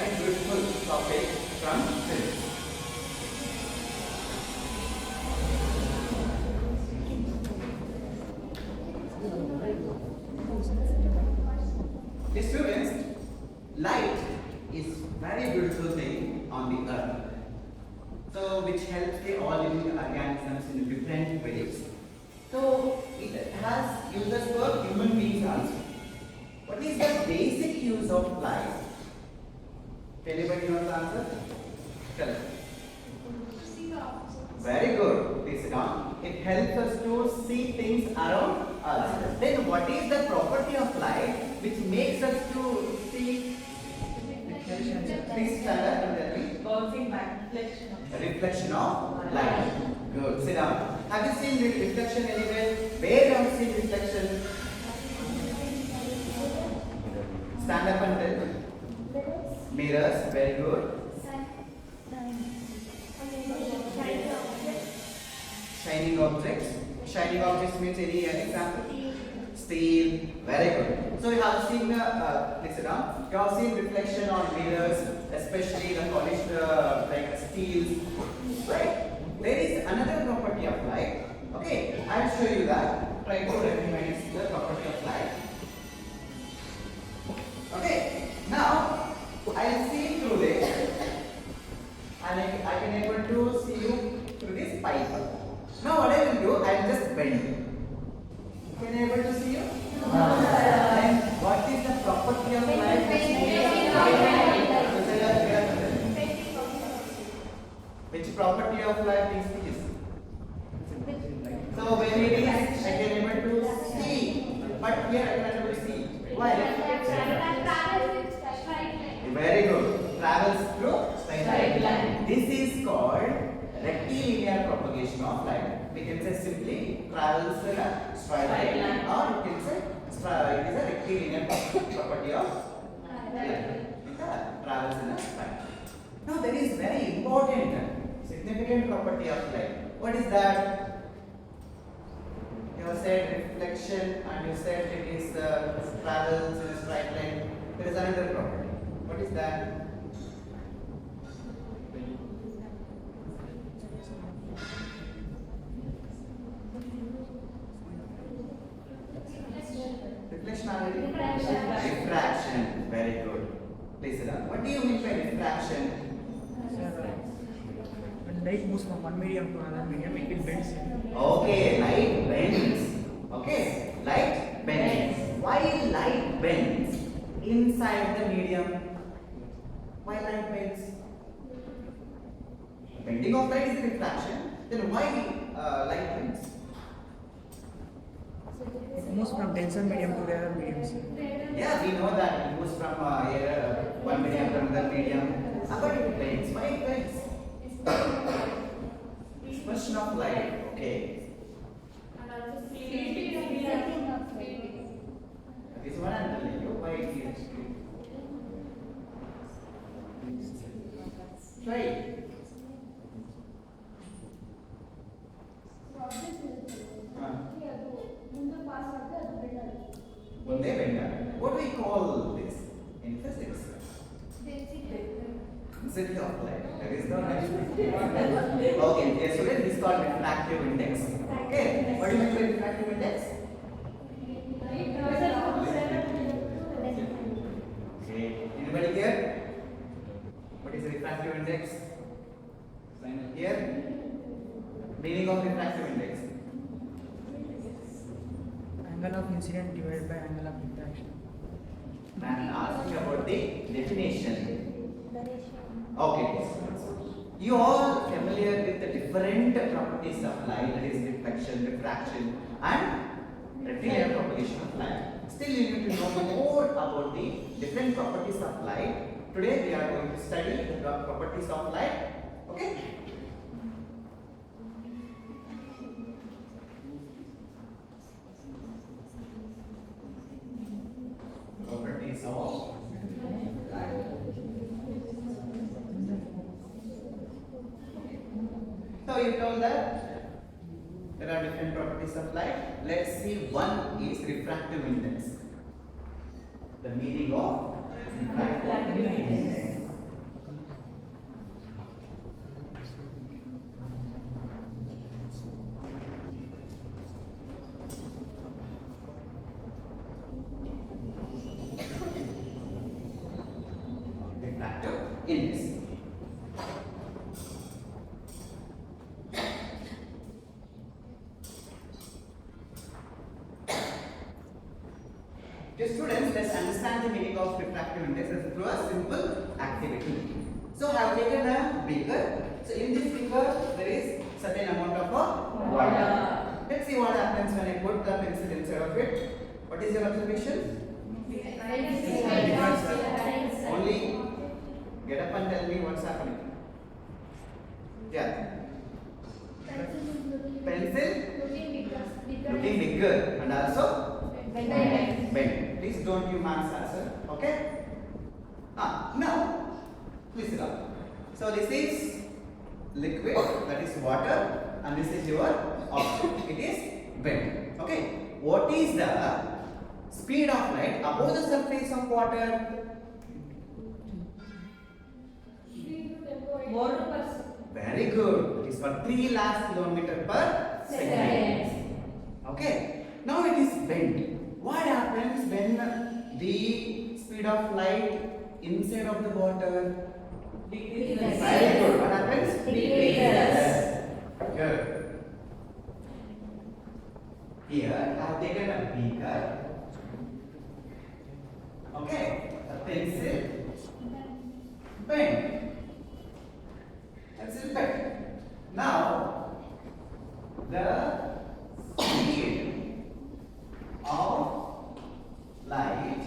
very beautiful topic from physics. Students, light is very beautiful thing on the earth. So which helps the all living organisms in different ways. So it has uses for human beings also. What is the basic use of light? Anybody knows the answer? Tell us. Very good. Please sit down. It helps us to see things around us. Then what is the property of light which makes us to see? Please stand up and tell me. Bouncing back, Reflection of light. Good. Sit down. Have you seen reflection anywhere? Where have you seen reflection? Stand up and tell me. Mirrors. Very good. Shining objects. Shining objects means any example? Steel. Very good. So you have seen, please sit down. You have seen reflection on mirrors, especially the polished like steels. Right? There is another property of light. Okay, I will show you that. Try to recognize the property of light. Okay, now I will see through this, and I can able to see you through this pipe. Now what I will do, I will just bend. Can I able to see you? Then what is the property of light? Which property of light is this? So when it is, I can able to see, but here I cannot able to see. Why? Very good. Travels through straight line. This is called rectilinear propagation of light. We can say simply travels in a straight line, or you can say it is a rectilinear property of light. It travels in a straight line. Now there is very important, significant property of light. What is that? You have said reflection, and you said it is travels in a straight line. There is another property. What is that? Reflection already? Refraction. Very good. Please sit down. What do you mean by refraction? When light moves from one medium to another medium, it will bend. Okay, light bends. Okay, light bends. Why light bends inside the medium? Why light bends? Bending of light is refraction. Then why light bends? It moves from denser medium to rarer mediums. Yeah, we know that it moves from one medium to another medium. But it bends. Why it bends? Expression of light. Okay. This one I'm telling you why it is. Try it. Munde benda. What do we call this in physics? Density of light. There is no name. Okay, yes, so this is called refractive index. Okay, what do you mean by refractive index? Okay, anybody here? What is refractive index? Here? Meaning of refractive index? Angle of incident divided by angle of refraction. I'm asking about the definition. Okay. You all familiar with the different properties of light, that is reflection, refraction, and rectilinear propagation of light. Still, you need to know more about the different properties of light. Today, we are going to study the properties of light. Okay? Properties of light. So you told that there are different properties of light. Let's see, one is refractive index. The meaning of refractive index. refractive index. Okay, students, let's understand the meaning of refractive index through a simple activity. So I have taken a beaker. So in this beaker there is certain amount of water. Let's see what happens when I put the pencil inside of it. What is your observation? Only get up and tell me what's happening. Yeah. Pencil looking bigger and also bent. Please don't give maths answer. Okay? Now, please sit down. So this is liquid, that is water, and this is your object. It is bent. Okay? What is the speed of light above the surface of water? Very good. It is for 3 lakh kilometers per second. Okay. Now it is bent. What happens when the speed of light inside of the water decreases? Very good. What happens? Decreases. Good. Here I have taken a beaker. Okay. A pencil. Bent. Pencil bent. Now the speed of light.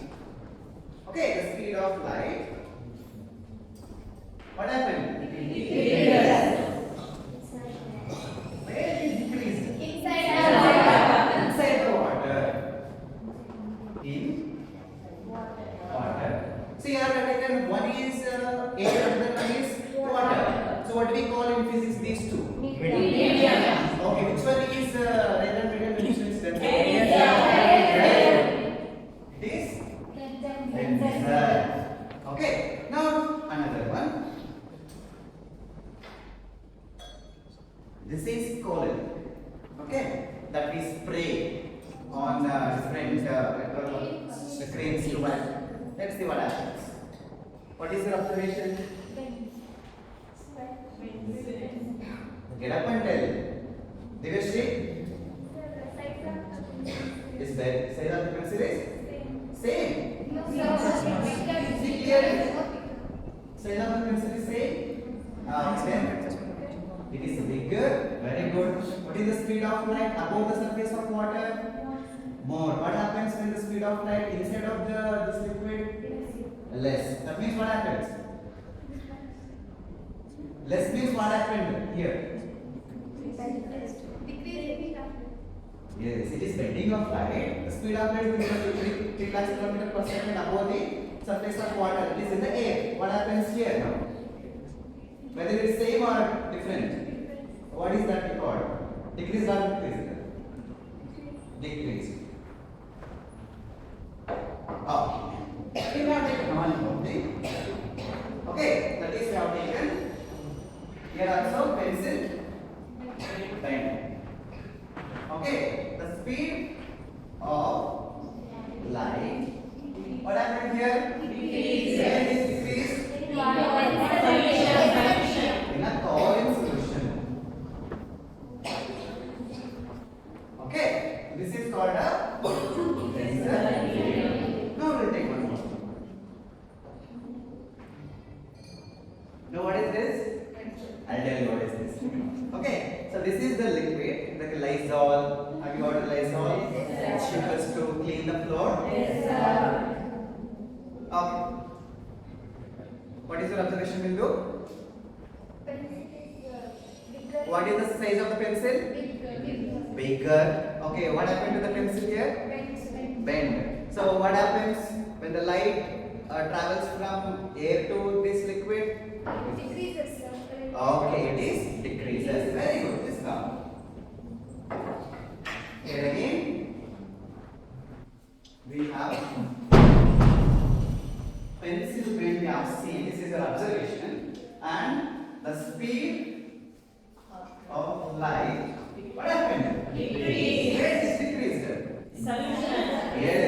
Okay, the speed of light. What happened? Decreased. Where it is decreased? Inside the water. In water. See, here I have taken one is air and the one is water. So what do we call in physics these two? Medium. Okay, which one is red and medium dimensions? It is denser. Okay, now another one. This is colon. Okay, that we spray on different screens to buy. Let's see what happens. What is your observation? Get up and tell. Divashri, is the size of the pencil is same. See clearly. Size of the pencil is same. Then it is bigger. Very good. What is the speed of light above the surface of water? More. What happens when the speed of light inside of this liquid? Less. That means what happens? Less means what happened here? Yes, it is bending of light. The speed of light will be 3 lakh kilometers per second above the surface of water. It is in the air. What happens here now? Whether it is same or different? What is that called? Decrease or increase? Decrease. Okay. We have taken one thing. Okay, that is we have taken. Here also pencil bend. Okay, the speed of light. What happened here? Decrease. Where is decrease? In a column solution. Okay, this is called a tensor. Now we'll take one more. Now what is this? I'll tell you what is this. Okay, so this is the liquid, like Lysol. Have you ordered Lysol? Yes, sir. It's used to clean the floor. Yes, sir. Okay. What is your observation, Bindu? What is the size of the pencil? Bigger. Okay, what happened to the pencil here? Bend. So what happens when the light travels from air to this liquid? Okay, it is decreases. Very good. This now. Here again, we have pencil bend. We have seen. This is your observation, and the speed of light. What happened? Decreased. Where is decreased? Solution. Yes.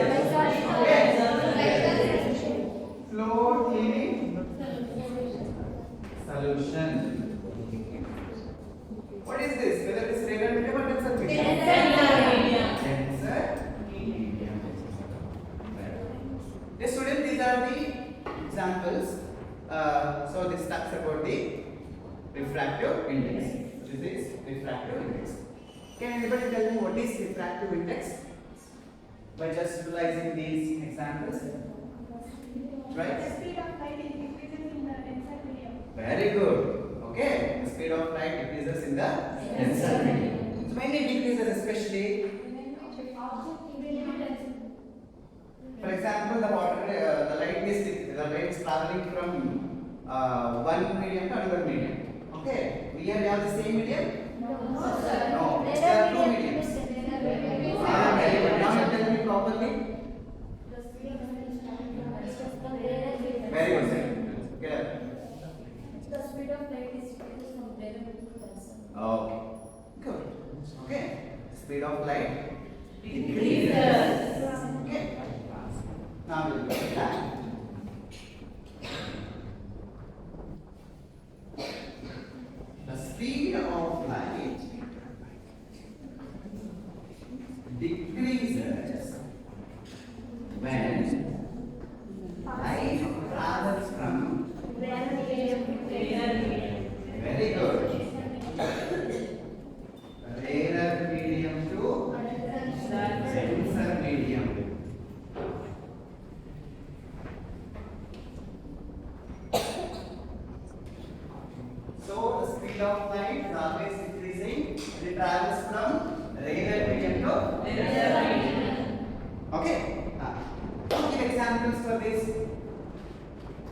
Yes. Floor cleaning solution. What is this? Whether it is radar medium or tensor medium? Tensor medium. Tensor medium. Yes, students, these are the examples. So this talks about the refractive index. This is refractive index. Can anybody tell me what is refractive index? By just utilizing these examples, right? The speed of light increases in the tensor medium. Very good. Okay, the speed of light decreases in the tensor medium. So when it decreases, especially, for example, the light is traveling from one medium to another medium. Okay, we have the same medium. No, sir. No, there are two mediums. Very good. Now you tell me properly. Very good, sir. Get up. The speed of light is decreases from radar to tensor. Okay, good. Okay, speed of light Decreases. Okay. Now we'll go to that. The speed of light decreases when light travels from Radar medium to very good radar medium to sensor medium. So the speed of light is always increasing. It travels from radar medium to Tensor medium. okay. Now give examples for this.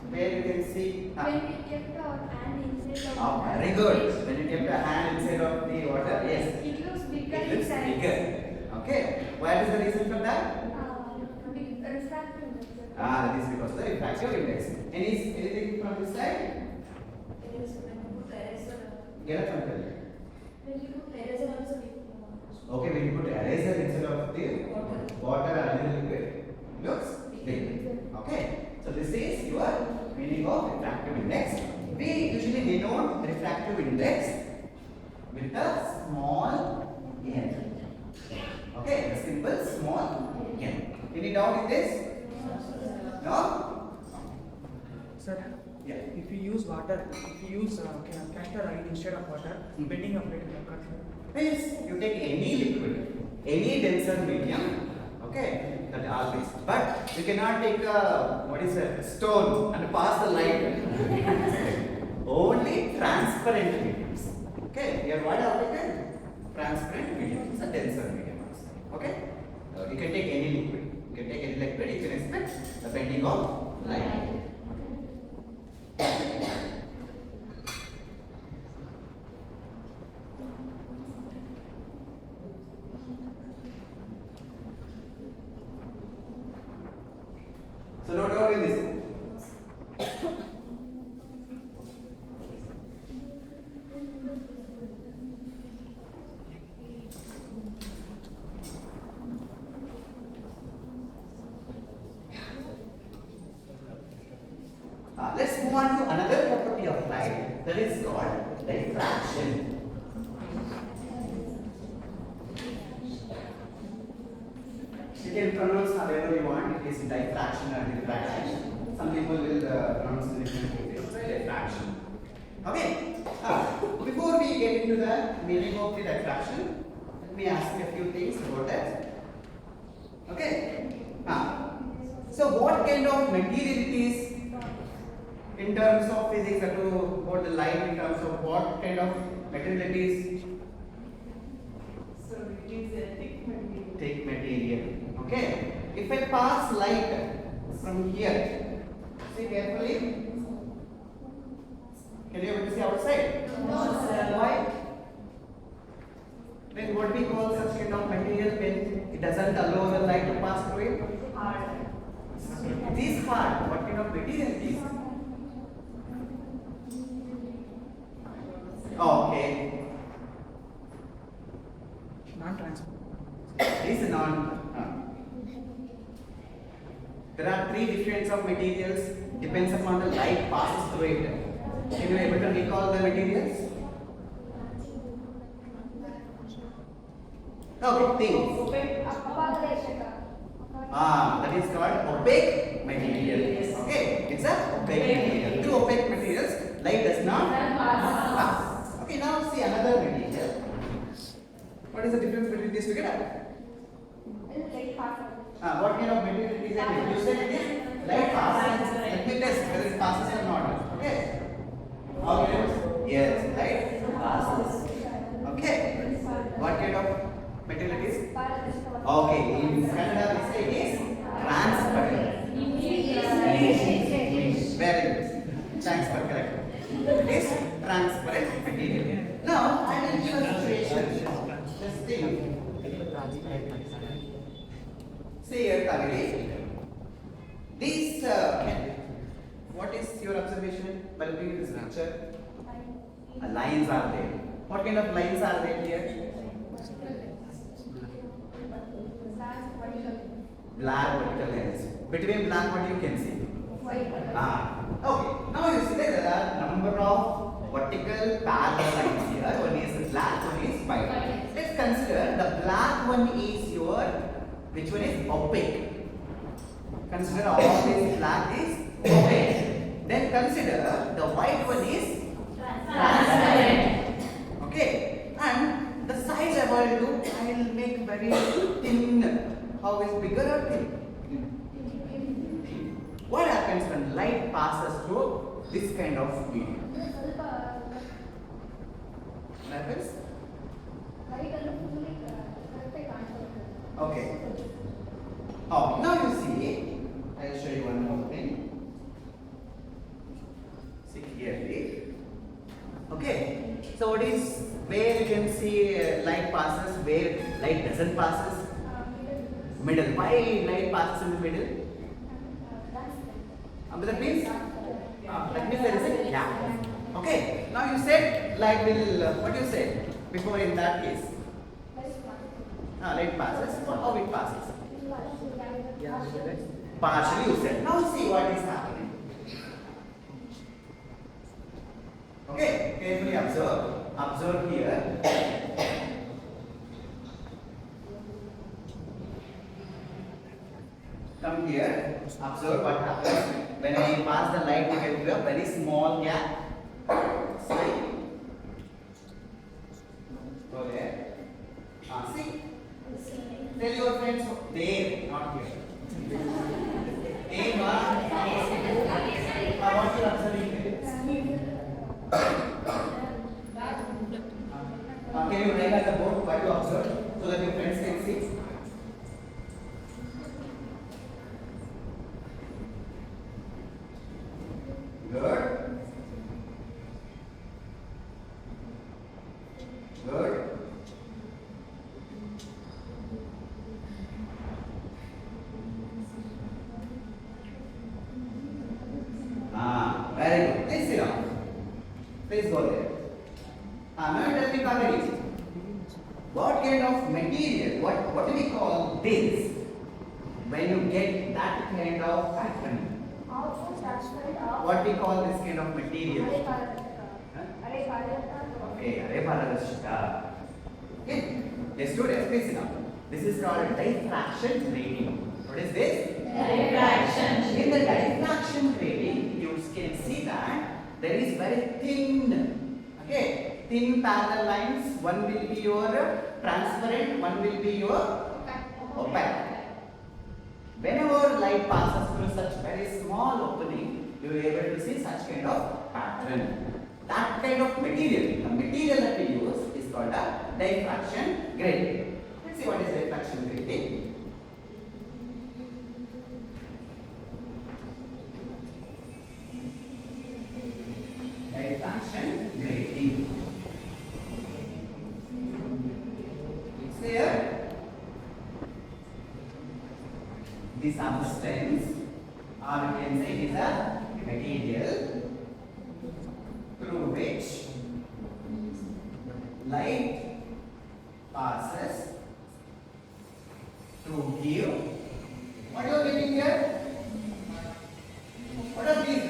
Where you can see. When we kept our hand inside of Oh, water, very good. When you kept a hand inside of the water, yes, it looks bigger it looks in size. bigger. Okay. What is the reason for that? Refractive index. That is because of the refractive index. Anything from this side? It is when you put eraser. Get up and tell. When you put eraser also we Okay, when you put eraser instead of the water or any liquid, it looks big. Okay. So this is your meaning of refractive index. We usually denote refractive index with a small n. Okay, the symbol small n. Any doubt in this? No? Sir, Yeah. if you use water, if you use castor oil instead of water, bending of it will occur. Yes, you take any liquid, any denser medium, okay, that always. But you cannot take a, what is a stone and pass the light. Only transparent mediums. Okay, here what are taken? Transparent mediums, a denser medium. Okay, you can take any liquid. You can take any liquid, you can expect the bending of light. So note down this. Let's move on to another property of light that is called diffraction. You can pronounce however you want. It is diffraction or diffraction. Some people will pronounce it differently. It's a diffraction. Okay. Before we get into the meaning of the diffraction, let me ask you a few things about that. Okay. So what kind of material it is in terms of physics, about the light in terms of what kind of material it is? So it is a thick material. Thick material. Okay. If I pass light from here, see carefully. Can you able to see outside? No, sir. Why? Then what we call such kind of material when it doesn't allow the light to pass through it? Hard. This part, what kind of material it is? Okay. Non-transparent. This is non. There are three different of materials. Depends upon the light passes through it. Can you able to recall the materials? Okay, things. Opaque. That is called opaque material. Okay, it's a opaque material. Through opaque materials, light does not pass. Okay, now see another material. What is the difference between these together? What kind of material is it? You said it is light passes. Let me test whether it passes or not. Okay. Okay. Yes, light passes. Okay. What kind of material it is? Okay. In Kannada we say it is transparent. Very good. Thanks for correcting. It is transparent material. Now I will give a situation. Just think. See here, Kaveri. These, what is your observation by looking at this picture? Lines are there. What kind of lines are there here? Black vertical lines. Between black, what you can see? Okay. Now you see that there are number of vertical parallel lines here. One is black, one is white. Let's consider the black one is your, which one is opaque. Consider all these black is opaque. Then consider the white one is transparent. Okay. And the size I will do, I will make very thin. How is bigger or thin? What happens when light passes through this kind of medium? What happens? Okay. Oh, now you see, I will show you one more thing. See clearly. Okay. So what is where you can see light passes, where light doesn't passes? Middle. Why light passes in the middle? That means there is a gap. Okay. Now you said light will. What you said before in that case? Light passes. How it passes? Partially you said. Now see what is happening. Okay. Carefully observe. Observe here. Come here. Observe what happens. When I pass the light, it will be a very small gap. See? Go there. See? Tell your friends there, not here. There, what you are observing here? Can you write at the board what you observe so that your friends can see? Good. Good. Very good. Please sit down. Please go there. Now tell me, Kaveri, what kind of material, what do we call this when you get that kind of pattern? What we call this kind of material? Okay, Areparadashika. Okay, let's do this. Please sit down. This is called diffraction grating. What is this? Diffraction. In the diffraction grating, you can see that there is very thin, okay, thin parallel lines. One will be your transparent, one will be your opaque. Whenever light passes through such very small opening, you will be able to see such kind of pattern. That kind of material, the material that we use is called a diffraction grating. Let's see what is diffraction grating. Diffraction grating. It's here. The substance, or you can say it is a material through which light passes to give. What are you getting here? What are these?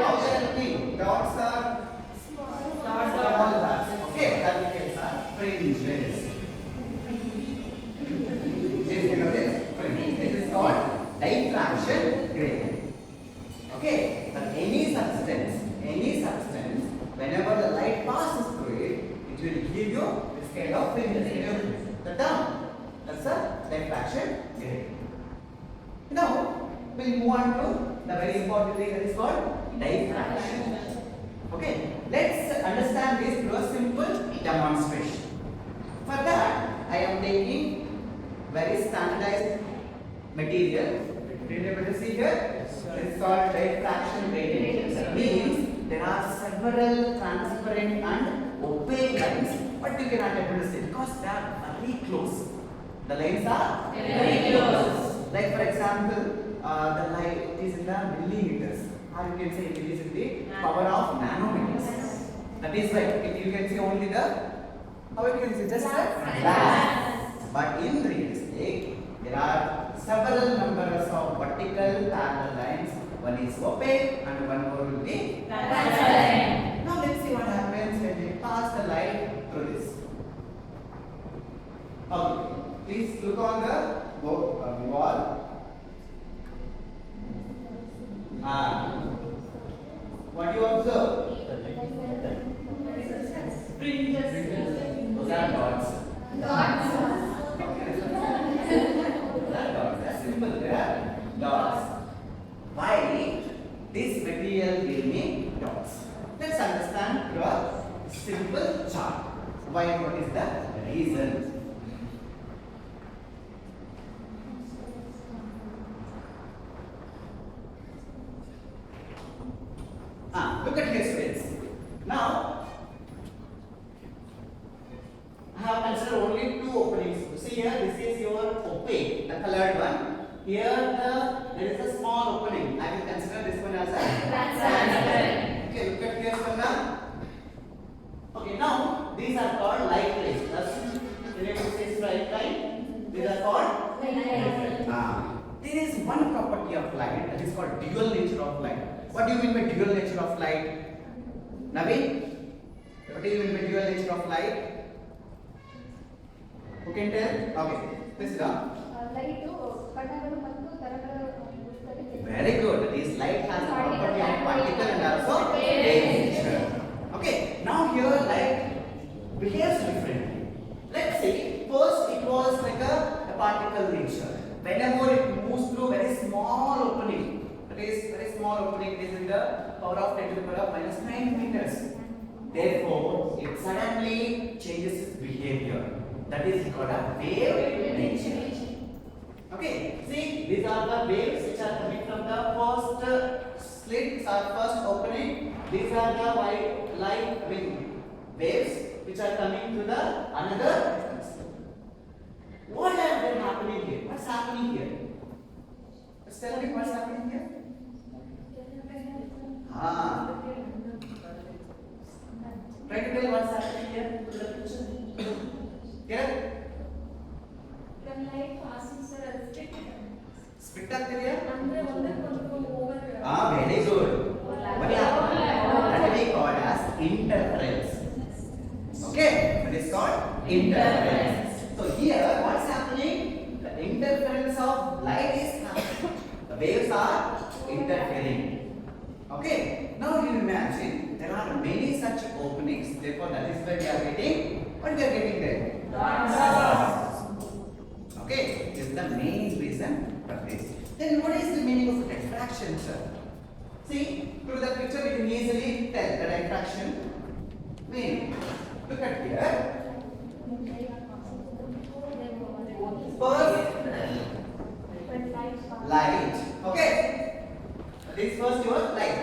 Oh, but any substance, whenever the light passes through it, it will give you this kind of fringes. The term, that's the diffraction theory. Now, we'll move on to the very important thing that is called diffraction. Okay, let's understand this through a simple demonstration. For that, I am taking very standardized material. Did you able to see here? This is called diffraction gradient. Means there are several transparent and opaque lines, but you cannot able to see because they are very close. The lines are very close. Like for example, the light is in the millimeters, or you can say it is in the power of nanometers. That is why you can see only the, how you can see just the glass. But in real estate, there are several numbers of vertical parallel lines. One is opaque and one more will be transparent. Now let's see what happens when we pass the light through this. Okay, please look on the wall. What do you observe? Those are dots. That's simple. They are dots. Why this material give me dots? Let's understand through a simple chart. Why? What is the reason? Look at here, students. Now, I have considered only two openings. See here, this is your opaque, the colored one. Here, there is a small opening. I will consider this one as a transparent. Okay, look at here, Swarna. Okay, now these are called light rays. The name says light line. These are called light. There is one property of light that is called dual nature of light. What do you mean by dual nature of light? Naveen? What do you mean by dual nature of light? Who can tell? Okay, please down. Very good. This light has a property of particle and also ray nature. Okay, now here light behaves differently. Let's see, first it was like a particle nature. Whenever it moves through very small opening, that is very small opening, it is in the power of 10 to the power of minus 9 meters. Therefore, it suddenly changes its behavior. That is called a wave nature. Okay, see, these are the waves which are coming from the first slit or first opening. These are the white light waves which are coming to the another. What has been happening here? What's happening here? Just tell me what's happening here. Try to tell what's happening here to the picture. Here? When light passes, Split here? very good. What happened? That we call as interference. Okay, that is called interference. So here, what's happening? The interference of light is happening. The waves are interfering. Okay, now you imagine there are many such openings. Therefore, that is where we are getting. What we are getting there? Dots. Okay, this is the main reason for this. Then what is the meaning of diffraction, sir? See, through the picture we can easily tell the diffraction meaning. Look at here. First, light. Okay. This first your light.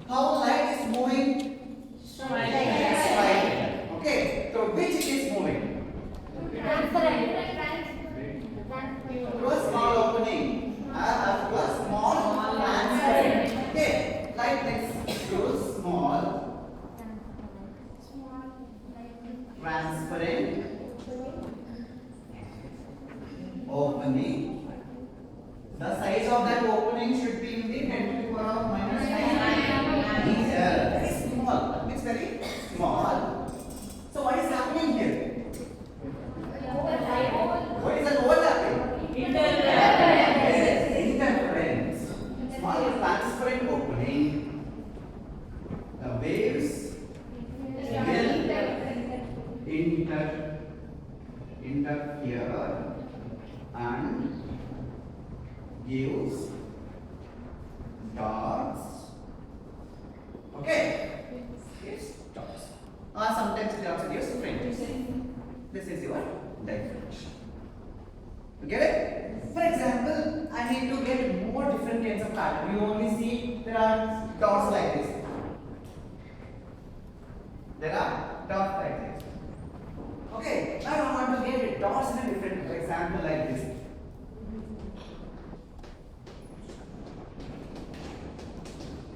How light is moving? Straight. Okay. So which it is moving? Through a small opening. Through a small transparent. Okay. Light next through small transparent gives dots. Okay? Gives dots. Or sometimes it also gives fringes. This is your definition. You get it? For example, I need to get more different kinds of pattern. You only see there are dots like this. There are dots like this. Okay, now I want to get dots in a different example like this.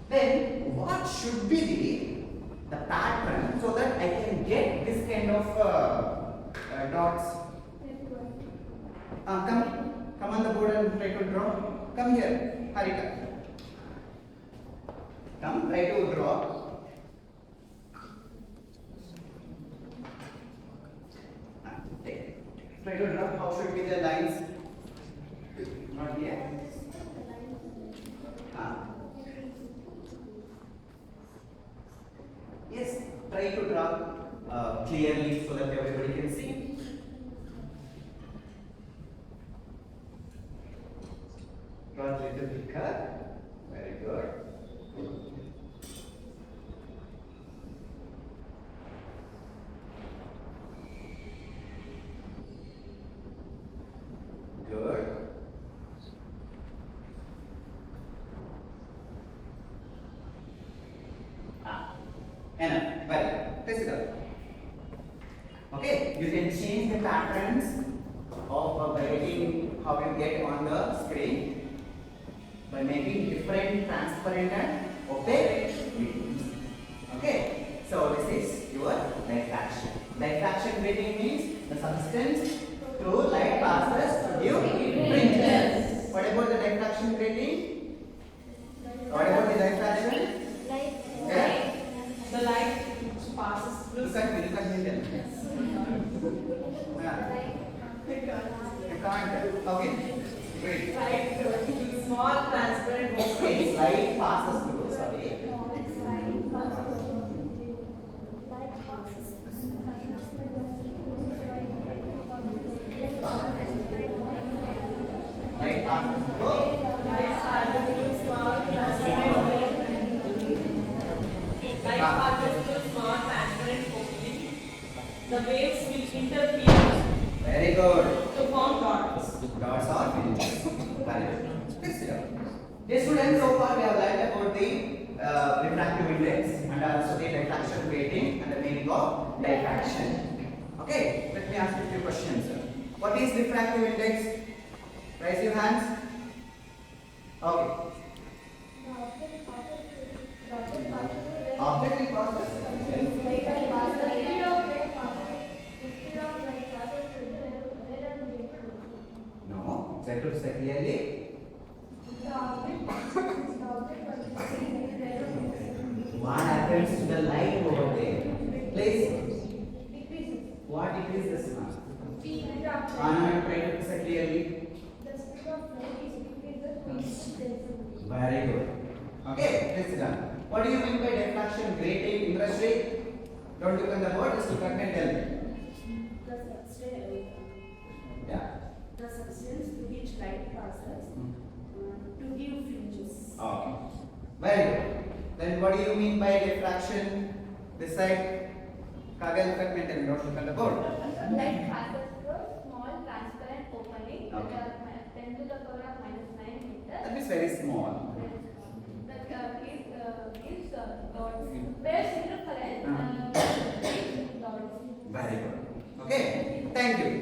Then what should be the pattern so that I can get this kind of dots? Come on the board and try to draw. Come here, Harika. Come, try to draw. Try to draw how should be the lines. Not here. Yes, try to draw clearly so that everybody can see. Draw a little bigger. Very good. Good. Enough. Very good. Test it out. Okay, you can change the patterns of writing how you get on the screen by making different transparent and opaque mediums. Okay, so this is your diffraction. Diffraction grating means the substance through light passes to give fringes. What about the diffraction grating? What about the diffraction? Yeah. The light which passes through. Look at me, look at me then. Yeah. You can't. Okay. Great. Light through small transparent Okay, light passes through. Sorry. Light passes through. light passes through small transparent light passes through small transparent opening. The waves will interfere Very good. to form dots. Dots are fringes. Very good. Let's see. Yes, students, so far we have learned about the refractive index and also the diffraction grating and the meaning of diffraction. Okay, let me ask you a few questions. What is refractive index? Raise your hands. Okay. Object will pass No, try to say clearly. What happens to the light over there? Please. What decreases now? Anna, try to say clearly. Very good. Okay, let's done. What do you mean by diffraction grating industry? Don't look on the board, just look at me and tell me. Yeah. The substance to which light passes to give fringes. Okay. Very good. Then what do you mean by diffraction? This side. Kagya, look at me and tell me. Don't look at the board. Light passes through small transparent opening Okay. 10 to the power of -9 meters. That is very small. That gives dots. Where interference gives dots. Very good. Okay. Thank you.